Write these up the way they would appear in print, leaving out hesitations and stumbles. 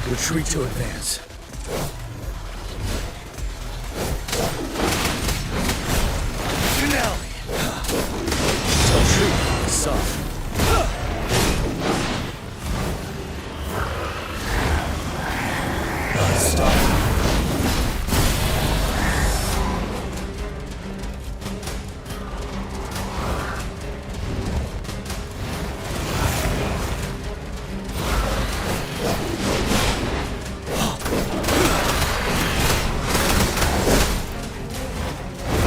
Retreat to advance. Finale! Tell truth, son. Stop.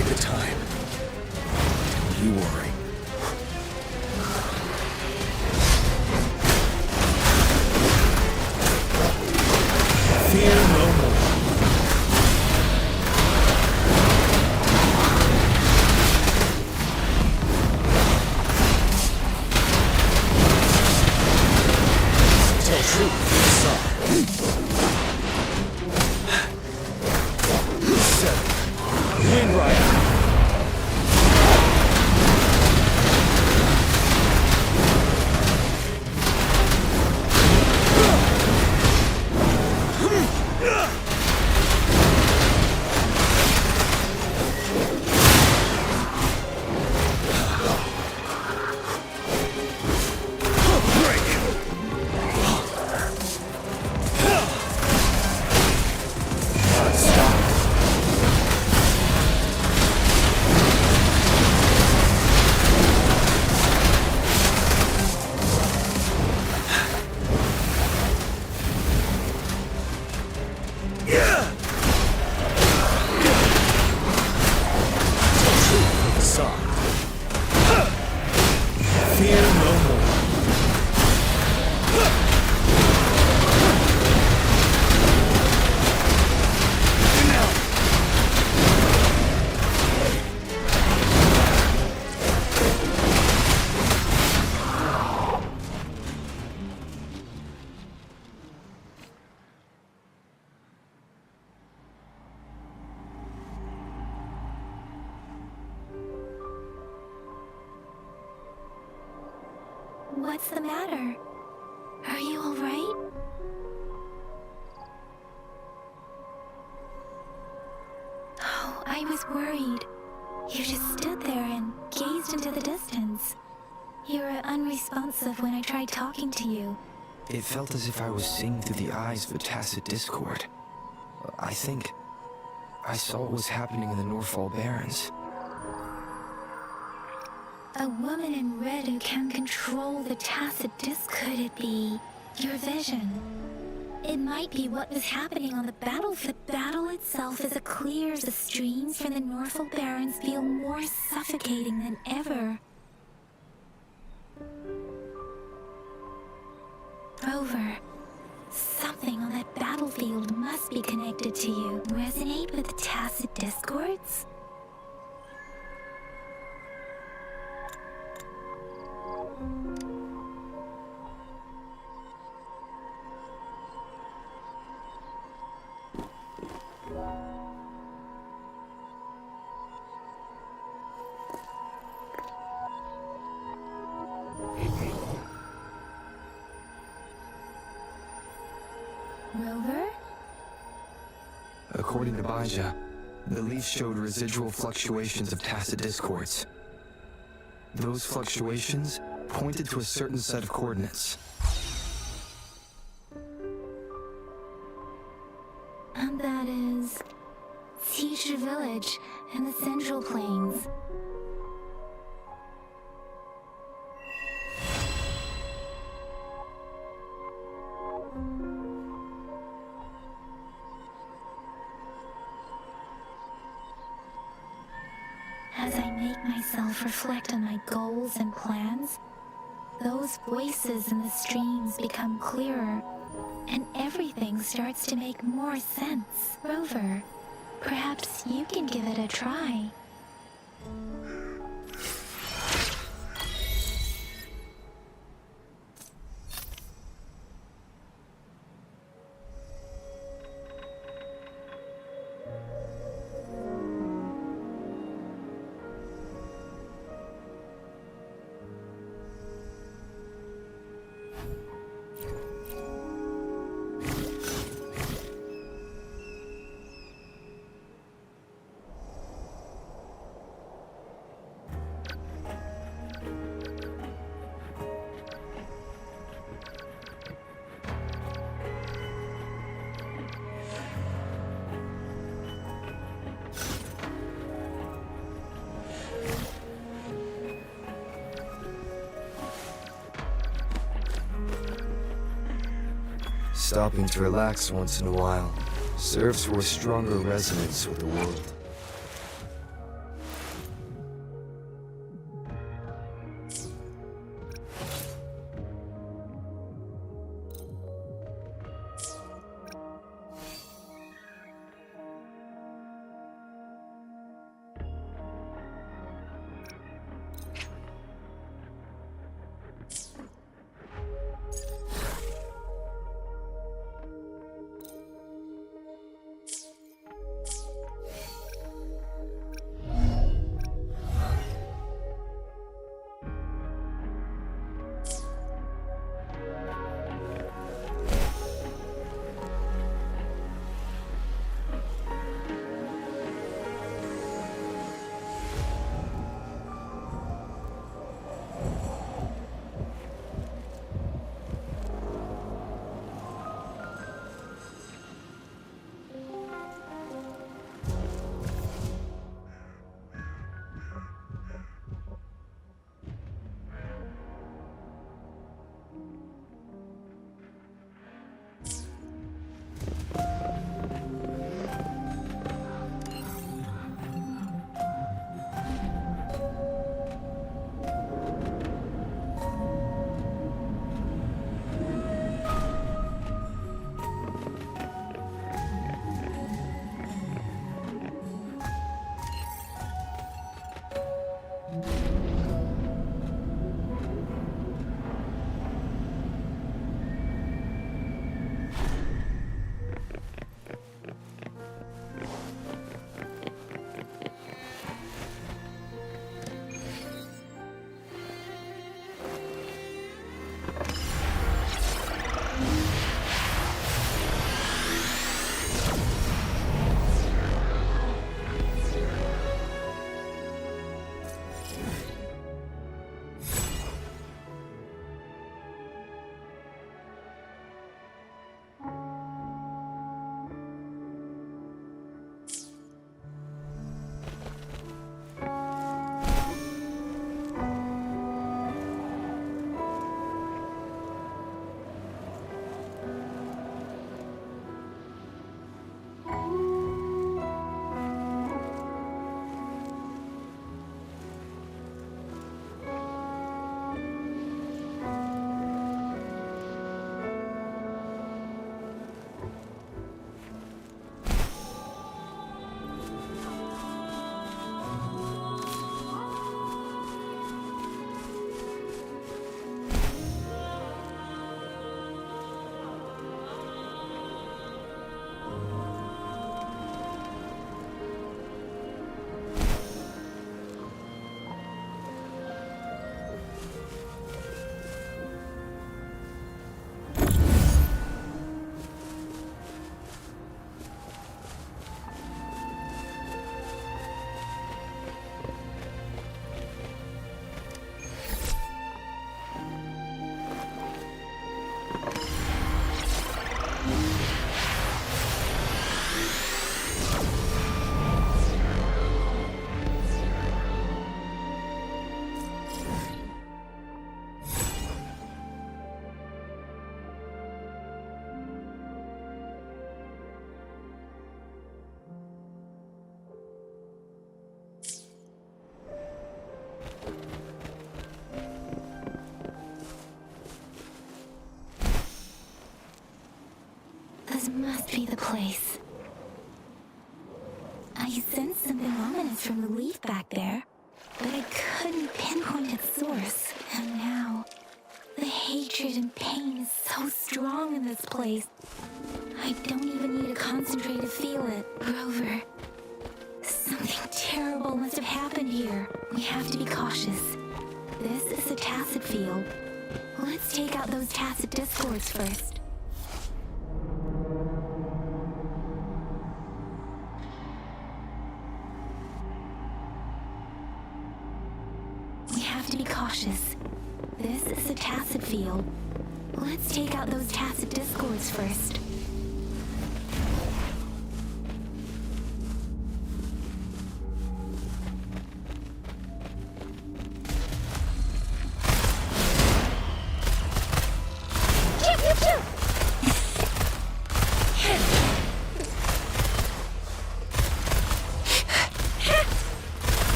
The time. Don't you worry. Fear no more. Tell truth, son. 7. Wind Rider. Fear no more. What's the matter? Are you all right? Oh, I was worried. You just stood there and gazed into the distance. You were unresponsive when I tried talking to you. It felt as if I was seeing through the eyes of a tacit discord. I think I saw what was happening in the Norfall Barrens. A woman in red who can control the tacit disc. Could it be your vision? It might be what was happening on the battlefield. The battle itself is as clear as the streams from the Norfall Barrens feel more suffocating than ever. Rover, something on that battlefield must be connected to you. Resonate with the tacit discords? Rover? According to Baija, the leaf showed residual fluctuations of tacit discords. Those fluctuations pointed to a certain set of coordinates. And that is Teacher Village in the Central Plains. As I make myself reflect on my goals and plans, those voices in the streams become clearer, and everything starts to make more sense. Rover, perhaps you can give it a try. Stopping to relax once in a while serves for a stronger resonance with the world. place. I sensed something ominous from the leaf back there, but I couldn't pinpoint its source. And now, the hatred and pain is so strong in this place. I don't even need to concentrate to feel it. Rover, something terrible must have happened here. We have to be cautious. This is a tacit field. Let's take out those tacit discords first. We have to be cautious. This is a tacit field. Let's take out those tacit discords first.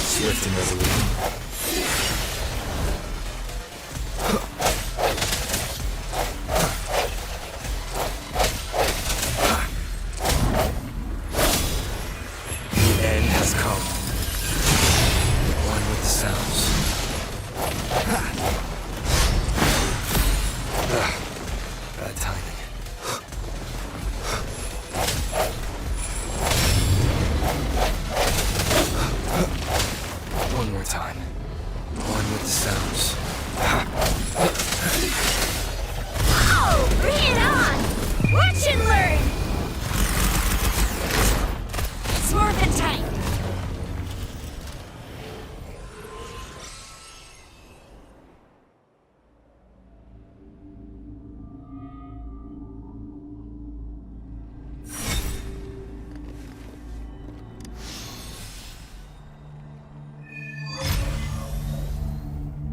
Swift and resolute. The end has come. One with the sounds. Bad timing. One more time. One with the sounds. Oh, bring it on! Watch and learn! It's more than time.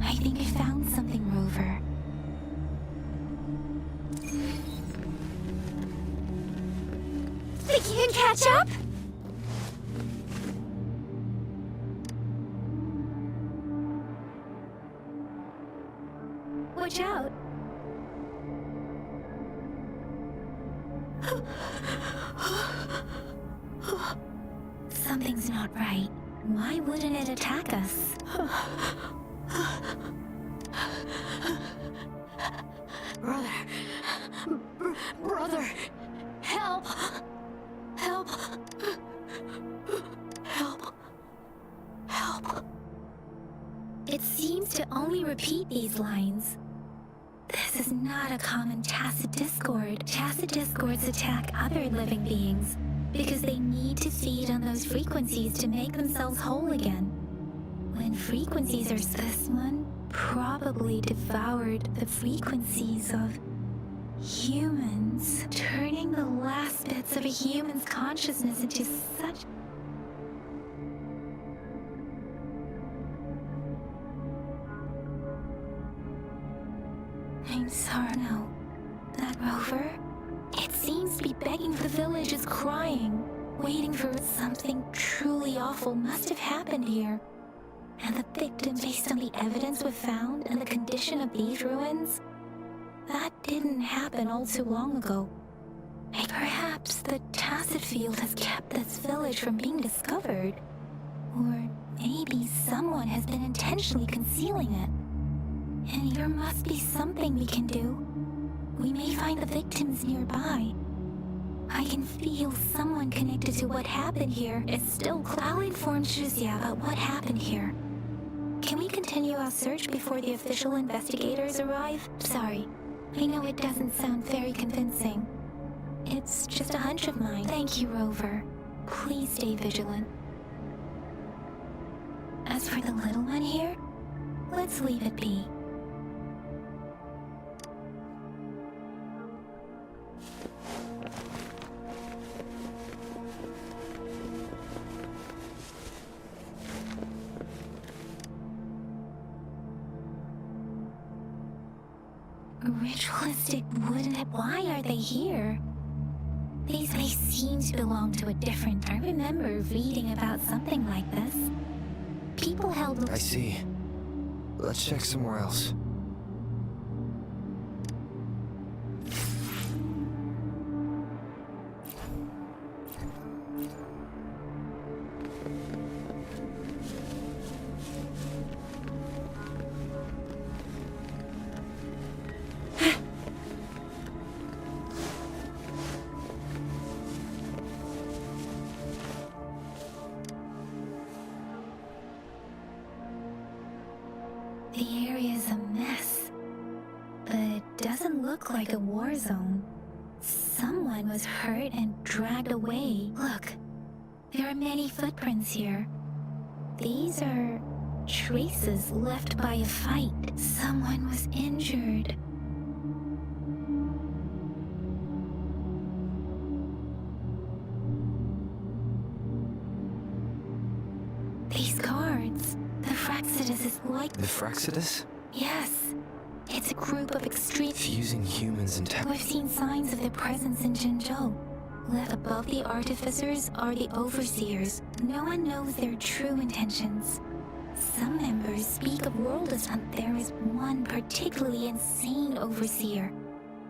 I think I found something, Rover. Think you can catch up? Watch out. Something's not right. Why wouldn't it attack us? Brother, help! Help! Help! Help! It seems to only repeat these lines. This is not a common tacit discord. Tacit discords attack other living beings because they need to feed on those frequencies to make themselves whole again. When frequencies are this one probably devoured the frequencies of humans, turning the last bits of a human's consciousness into such... I'm sorry, no. That Rover? It seems to be begging the village is crying, waiting for something truly awful must have happened here. And the victim, based on the evidence we've found and the condition of these ruins, that didn't happen all too long ago. And perhaps the tacit field has kept this village from being discovered. Or maybe someone has been intentionally concealing it. And there must be something we can do. We may find the victims nearby. I can feel someone connected to what happened here is still... I'll inform Shuzia about what happened here. Can we continue our search before the official investigators arrive? Sorry, I know it doesn't sound very convincing. It's just a hunch of mine. Thank you, Rover. Please stay vigilant. As for the little one here, Let's leave it be. Ritualistic wooden... Why are they here? They seem to belong to a different... I remember reading about something like this. People held... I see. Let's check somewhere else. The area's a mess, but it doesn't look like a war zone. Someone was hurt and dragged away. Look, there are many footprints here. These are traces left by a fight. Someone was injured. These guards, the Fraxidus is like... The Fraxidus? Yes, it's a group of extreme... Fusing humans and tech. We've seen signs of their presence in Jinzhou. Left above the artificers are the overseers. No one knows their true intentions. Some members speak of worlds, but there is one particularly insane overseer.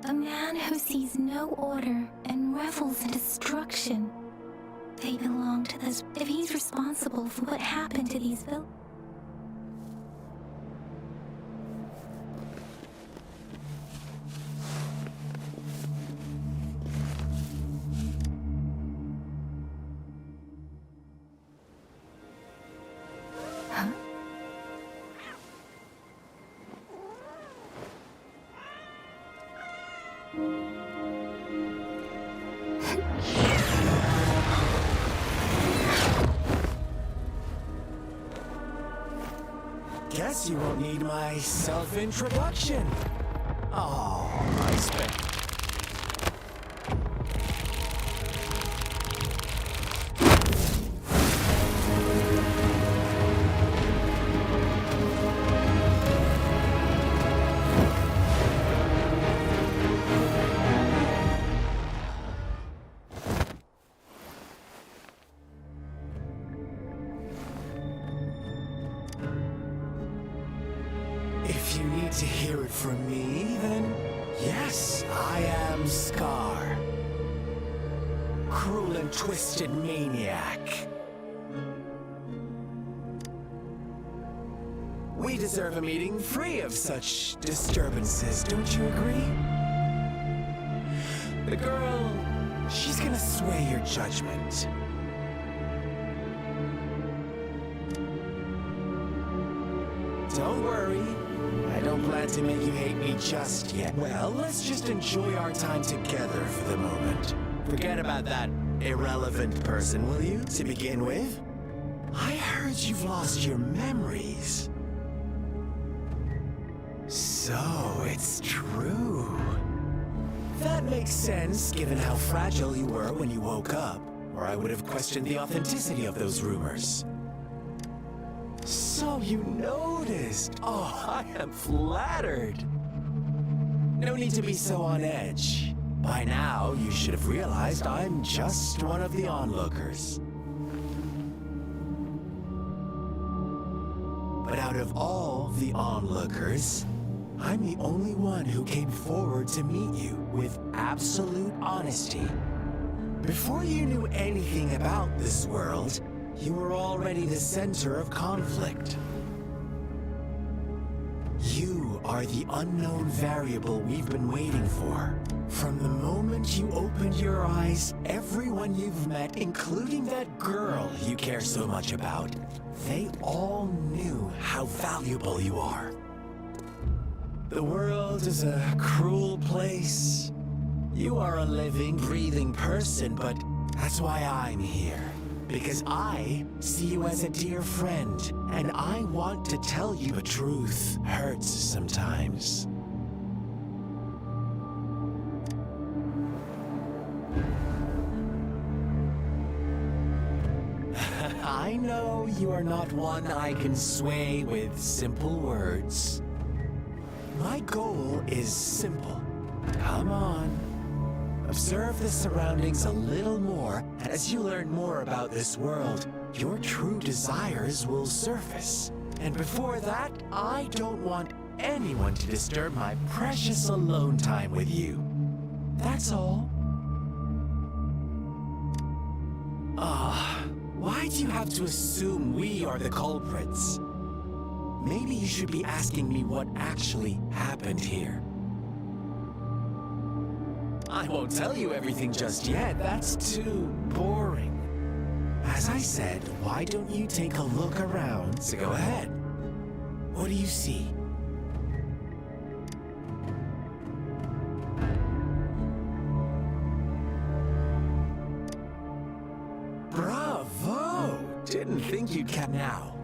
A man who sees no order and revels in destruction. They belong to this... If he's responsible for what happened to these villains... Huh? Guess you won't need my self-introduction. Oh, I spent... If you need to hear it from me, then yes, I am Scar. Cruel and twisted maniac. We deserve a meeting free of such disturbances, don't you agree? The girl, she's gonna sway your judgment. Don't worry. I don't plan to make you hate me just yet. Well, let's just enjoy our time together for the moment. Forget about that irrelevant person, will you, to begin with? I heard you've lost your memories. So, it's true. That makes sense, given how fragile you were when you woke up, or I would have questioned the authenticity of those rumors. So you noticed. Oh, I am flattered. No need to be so on edge. By now, you should have realized I'm just one of the onlookers. But out of all the onlookers, I'm the only one who came forward to meet you with absolute honesty. Before you knew anything about this world, you were already the center of conflict. You are the unknown variable we've been waiting for. From the moment you opened your eyes, everyone you've met, including that girl you care so much about, they all knew how valuable you are. The world is a cruel place. You are a living, breathing person, but that's why I'm here. Because I see you as a dear friend, and I want to tell you the truth hurts sometimes. I know you are not one I can sway with simple words. My goal is simple. Come on. Observe the surroundings a little more, and as you learn more about this world, your true desires will surface. And before that, I don't want anyone to disturb my precious alone time with you. That's all. Why do you have to assume we are the culprits? Maybe you should be asking me what actually happened here. I won't tell you everything just yet. That's too boring. As I said, why don't you take a look around? So go ahead. What do you see? Bravo! Didn't think you'd catch. Now,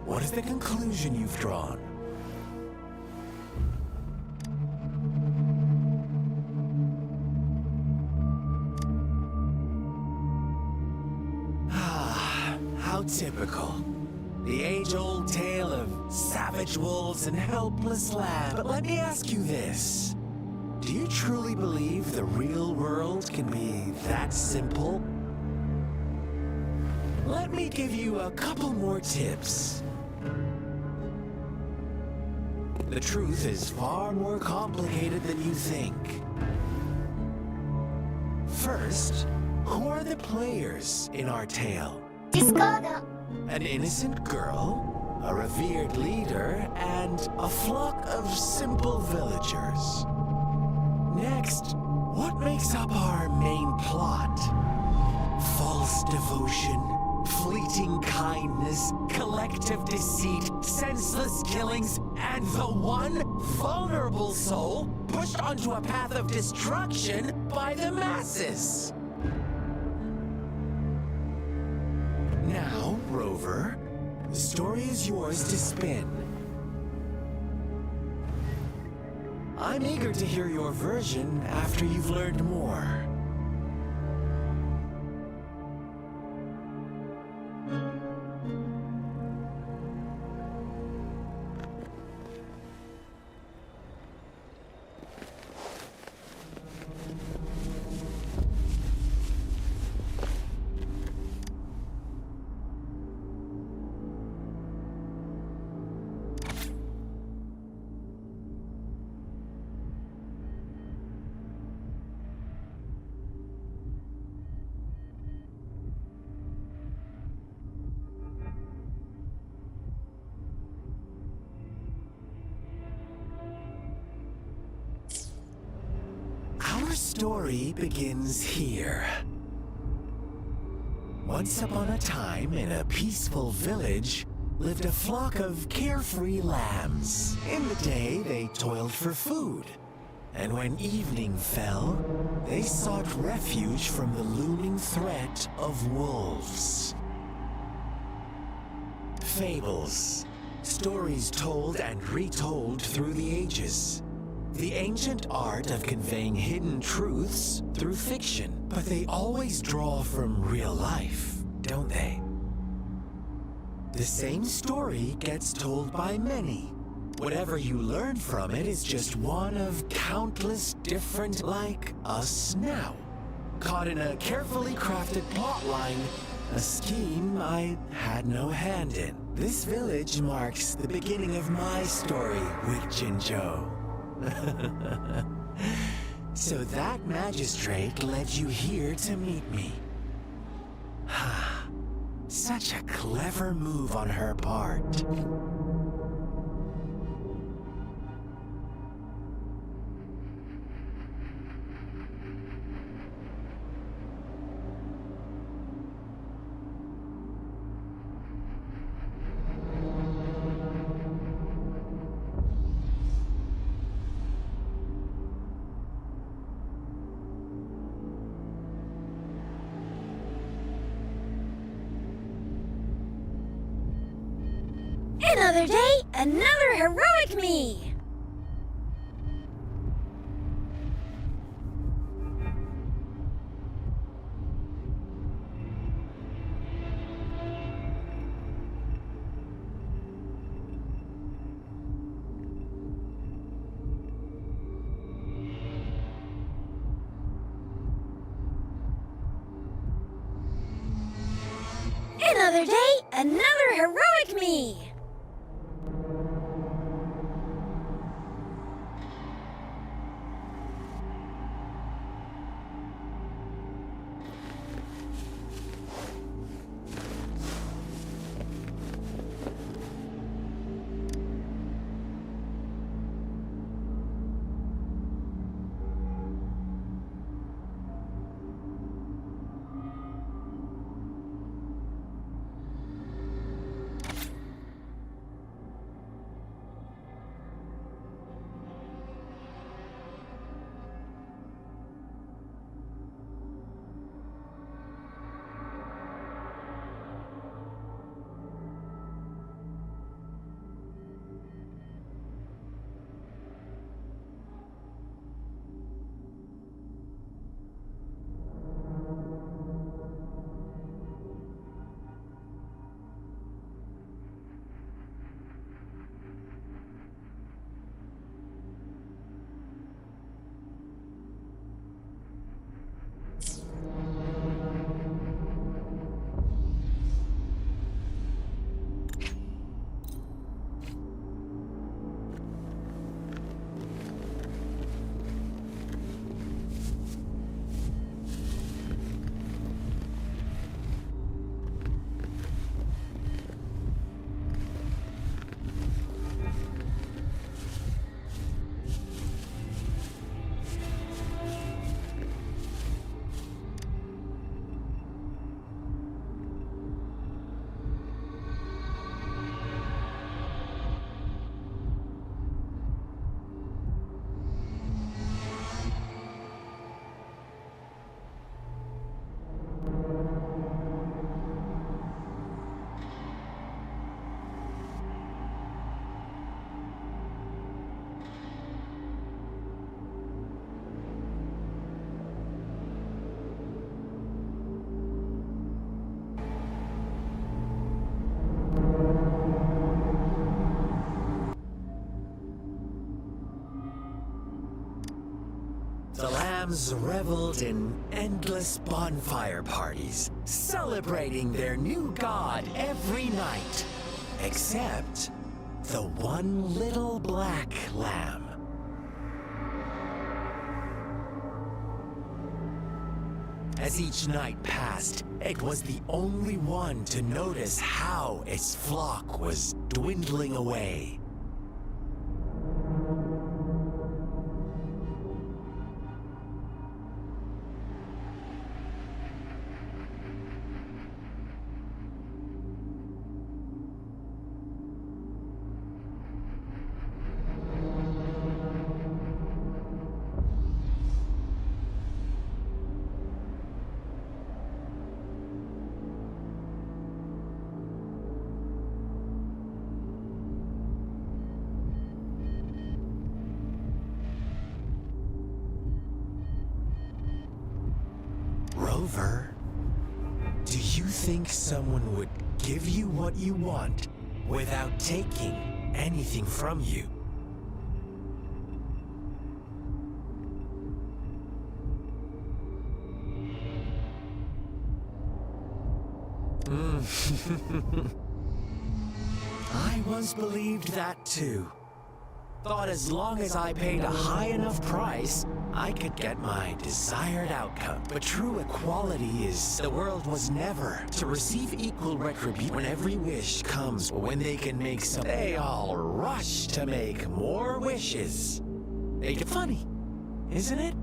what is the conclusion you've drawn? How typical. The age-old tale of savage wolves and helpless lambs. But let me ask you this. Do you truly believe the real world can be that simple? Let me give you a couple more tips. The truth is far more complicated than you think. First, who are the players in our tale? An innocent girl, a revered leader, and a flock of simple villagers. Next, what makes up our main plot? False devotion, fleeting kindness, collective deceit, senseless killings, and the one vulnerable soul pushed onto a path of destruction by the masses. Now, Rover, the story is yours to spin. I'm eager to hear your version after you've learned more. Our story begins here. Once upon a time, in a peaceful village, lived a flock of carefree lambs. In the day, they toiled for food. And when evening fell, they sought refuge from the looming threat of wolves. Fables. Stories told and retold through the ages. The ancient art of conveying hidden truths through fiction, but they always draw from real life, don't they? The same story gets told by many. Whatever you learn from it is just one of countless different like us now. Caught in a carefully crafted plotline, a scheme I had no hand in. This village marks the beginning of my story with Jinzhou. So that magistrate led you here to meet me. Such a clever move on her part. Another day, another heroic me! Another day, another heroic me! The lambs reveled in endless bonfire parties, celebrating their new god every night. Except the one little black lamb. As each night passed, it was the only one to notice how its flock was dwindling away. Rover, do you think someone would give you what you want without taking anything from you? I once believed that too. Thought as long as I paid a high enough price, I could get my desired outcome. But true equality is the world was never to receive equal retribution when every wish comes when they can make some. They all rush to make more wishes. Make it funny, isn't it?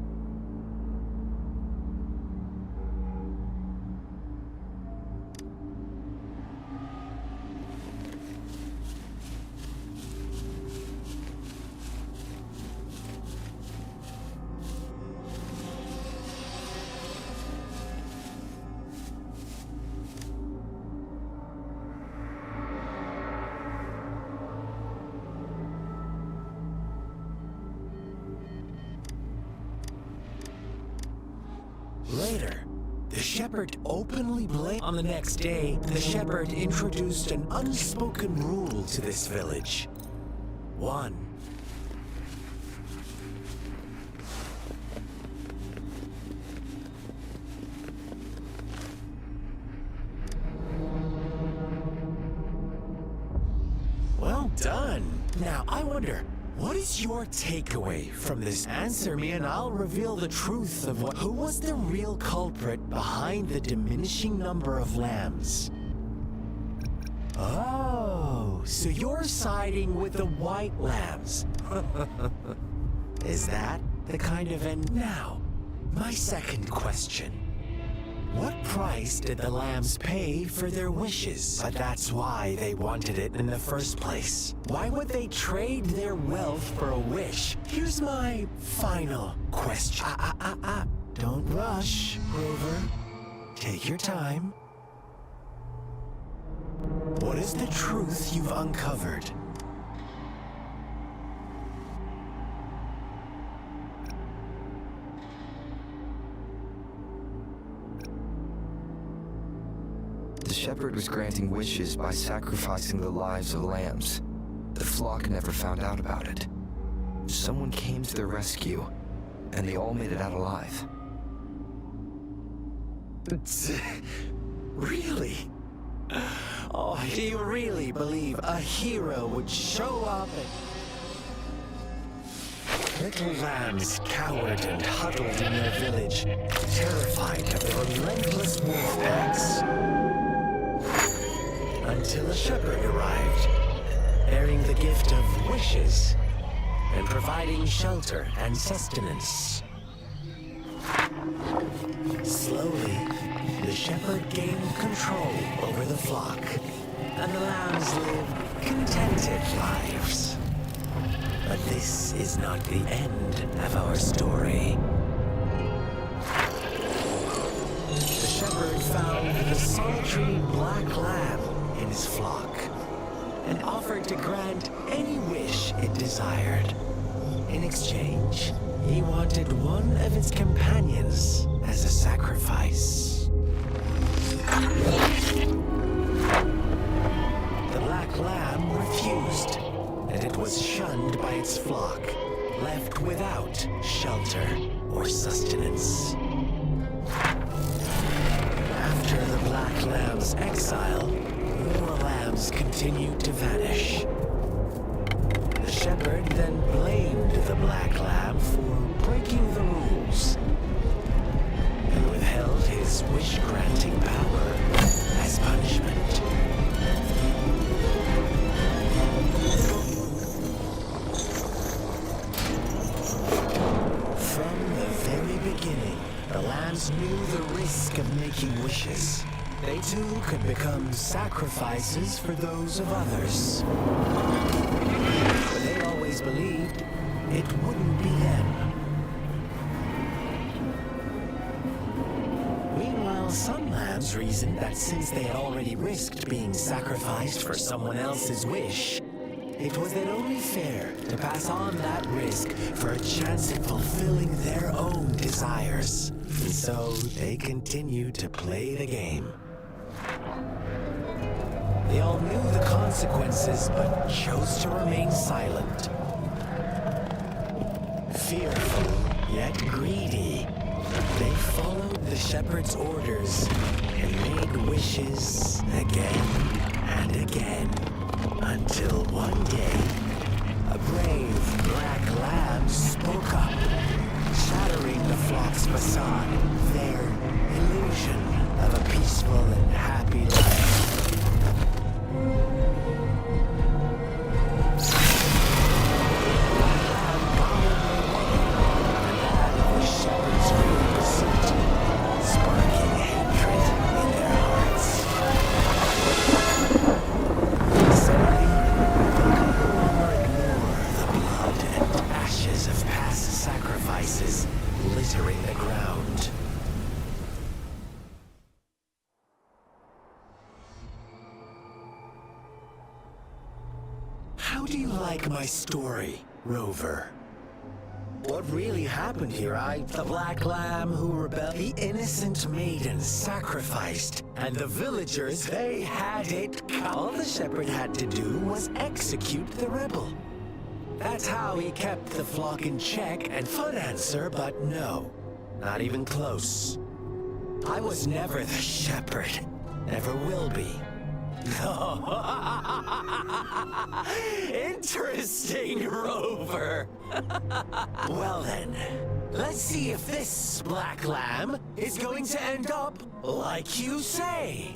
Later, the shepherd openly blamed. On the next day, the shepherd introduced an unspoken rule to this village. One. Well done. Now, I wonder, what is your takeaway from this? Answer me and I'll reveal the truth of who was the real culprit behind the diminishing number of lambs. Oh, so you're siding with the white lambs. Is that the kind of end? Now, my second question. What price did the lambs pay for their wishes? But that's why they wanted it in the first place. Why would they trade their wealth for a wish? Here's my final question. Don't rush, Rover. Take your time. What is the truth you've uncovered? The shepherd was granting wishes by sacrificing the lives of lambs. The flock never found out about it. Someone came to their rescue, and they all made it out alive. Really? Oh, do you really believe a hero would show up and... Little lambs cowered and huddled in their village, terrified of the relentless wolf packs. Until a shepherd arrived, bearing the gift of wishes and providing shelter and sustenance. Slowly, the shepherd gained control over the flock, and the lambs lived contented lives. But this is not the end of our story. The shepherd found the solitary black lamb in his flock and offered to grant any wish it desired. In exchange, he wanted one of its companions as a sacrifice. The black lamb refused, and it was shunned by its flock, left without shelter or sustenance. After the black lamb's exile, more lambs continued to vanish. The shepherd then blamed the black lamb for breaking the rules and withheld his wish-granting power as punishment. From the very beginning, the lambs knew the risk of making wishes. They too could become sacrifices for those of others. But they always believed it wouldn't be them. Meanwhile, some lambs reasoned that since they had already risked being sacrificed for someone else's wish, it was then only fair to pass on that risk for a chance at fulfilling their own desires. And so they continued to play the game. They all knew the consequences, but chose to remain silent. Fearful, yet greedy, they followed the shepherd's orders and made wishes again and again, until one day, a brave black lamb spoke up, shattering the flock's facade, their illusion of a peaceful and happy life. Littering the ground. How do you like my story, Rover? what really happened here. The Black Lamb who rebelled, the innocent maiden sacrificed, and the villagers, they had it. All the shepherd had to do was execute the rebel. That's how he kept the flock in check. And fun answer, but no, not even close. I was never the shepherd, never will be. Interesting, Rover. Well then, let's see if this Black Lamb is going to end up like you say.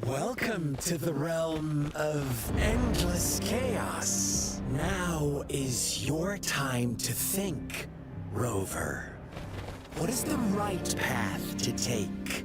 Welcome to the realm of endless chaos. Now is your time to think, Rover. What is the right path to take?